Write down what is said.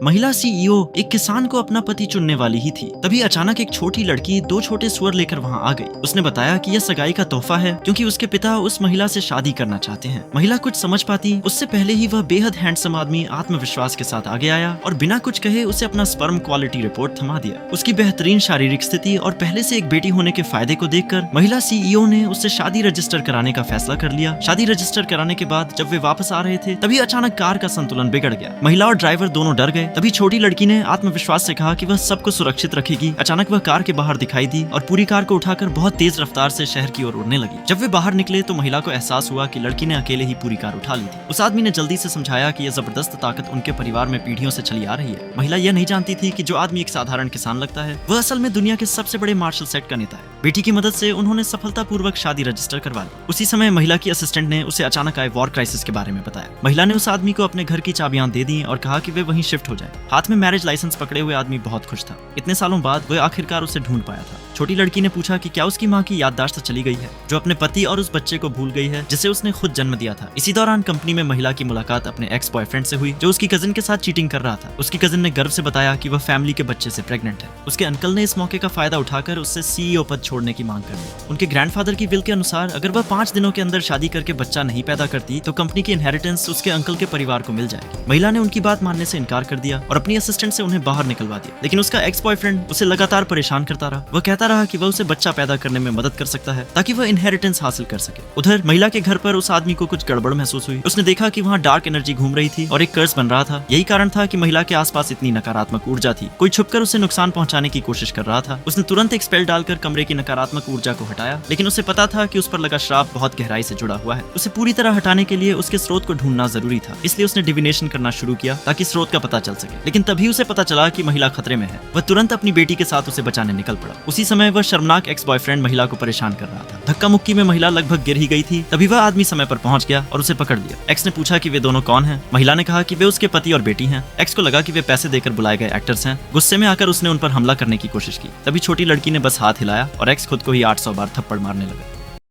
महिला सीईओ एक किसान को अपना पति चुनने वाली ही थी। तभी अचानक एक छोटी लड़की 2 छोटे सुअर लेकर वहां आ गई। उसने बताया कि यह सगाई का तोहफा है क्योंकि उसके पिता उस महिला से शादी करना चाहते हैं। महिला कुछ समझ पाती उससे पहले ही वह बेहद हैंडसम आदमी आत्मविश्वास के साथ आगे आया और बिना कुछ कहे उसे अपना स्पर्म क्वालिटी रिपोर्ट थमा दिया। उसकी बेहतरीन शारीरिक स्थिति और पहले से एक बेटी होने के फायदे को देखकर महिला सीईओ ने उससे शादी रजिस्टर कराने का फैसला कर लिया। शादी रजिस्टर कराने के बाद जब वे वापस आ रहे थे तभी अचानक कार का संतुलन बिगड़ गया। महिला और ड्राइवर दोनों डर गए। तभी छोटी लड़की ने आत्मविश्वास से कहा कि वह सबको सुरक्षित रखेगी। अचानक वह कार के बाहर दिखाई दी और पूरी कार को उठाकर बहुत तेज रफ्तार से शहर की ओर उड़ने लगी। जब वे बाहर निकले तो महिला को एहसास हुआ कि लड़की ने अकेले ही पूरी कार उठा ली थी। उस आदमी ने जल्दी से समझाया कि यह जबरदस्त ताकत उनके परिवार में पीढ़ियों से चली आ रही है। महिला यह नहीं जानती थी कि जो आदमी एक साधारण किसान लगता है वह असल में दुनिया के सबसे बड़े मार्शल सेट का नेता है। बेटी की मदद से उन्होंने सफलतापूर्वक शादी रजिस्टर करवा ली। उसी समय महिला की असिस्टेंट ने उसे अचानक आए वॉर क्राइसिस के बारे में बताया। महिला ने उस आदमी को अपने घर की चाबियां दे दी और कहा कि वे वहीं शिफ्ट हो जाए। हाथ में मैरिज लाइसेंस पकड़े हुए आदमी बहुत खुश था। इतने सालों बाद वह आखिरकार उसे ढूंढ पाया था। छोटी लड़की ने पूछा कि क्या उसकी माँ की याददाश्त चली गई है, जो अपने पति और उस बच्चे को भूल गई है जिसे उसने खुद जन्म दिया था। इसी दौरान कंपनी में महिला की मुलाकात अपने एक्स बॉयफ्रेंड से हुई जो उसकी कजिन के साथ चीटिंग कर रहा था। उसकी कजिन ने गर्व से बताया कि वह फैमिली के बच्चे से प्रेग्नेंट है। उसके अंकल ने इस मौके का फायदा उठाकर उससे सीईओ पद छोड़ने की मांग कर ली। उनके ग्रैंडफादर की विल के अनुसार अगर वह 5 दिनों के अंदर शादी करके बच्चा नहीं पैदा करती तो कंपनी की इनहेरिटेंस उसके अंकल के परिवार को मिल जाएगी। महिला ने उनकी बात मानने से इनकार कर दिया और अपनी असिस्टेंट से उन्हें बाहर निकलवा दिया। लेकिन उसका एक्स बॉयफ्रेंड उसे लगातार परेशान करता रहा। वह कहता रहा कि वह उसे बच्चा पैदा करने में मदद कर सकता है ताकि वह इनहेरिटेंस हासिल कर सके। उधर महिला के घर पर उस आदमी को कुछ गड़बड़ महसूस हुई। उसने देखा कि वहाँ डार्क एनर्जी घूम रही थी और एक कर्स बन रहा था। यही कारण था कि महिला के आसपास इतनी नकारात्मक ऊर्जा थी। कोई छुपकर उसे नुकसान पहुंचाने की कोशिश कर रहा था। उसने तुरंत एक स्पेल डालकर कमरे की नकारात्मक ऊर्जा को हटाया, लेकिन उसे पता था कि उस पर लगा श्राप बहुत गहराई से जुड़ा हुआ है। उसे पूरी तरह हटाने के लिए उसके स्रोत को ढूंढना जरूरी था। इसलिए उसने डिविनेशन करना शुरू किया ताकि स्रोत का पता चल सके। लेकिन तभी उसे पता चला कि महिला खतरे में है। वह तुरंत अपनी बेटी के साथ उसे बचाने निकल पड़ा। उसी समय वह शर्मनाक एक्स बॉयफ्रेंड महिला को परेशान कर रहा था। धक्का मुक्की में महिला लगभग गिर ही गई थी। तभी वह आदमी समय पर पहुंच गया और उसे पकड़ लिया। एक्स ने पूछा कि वे दोनों कौन हैं। महिला ने कहा कि वे उसके पति और बेटी हैं। एक्स को लगा कि वे पैसे देकर बुलाए गए एक्टर्स हैं। गुस्से में आकर उसने उन पर हमला करने की कोशिश की। तभी छोटी लड़की ने बस हाथ हिलाया और एक्स खुद को ही 800 बार थप्पड़ मारने लगा।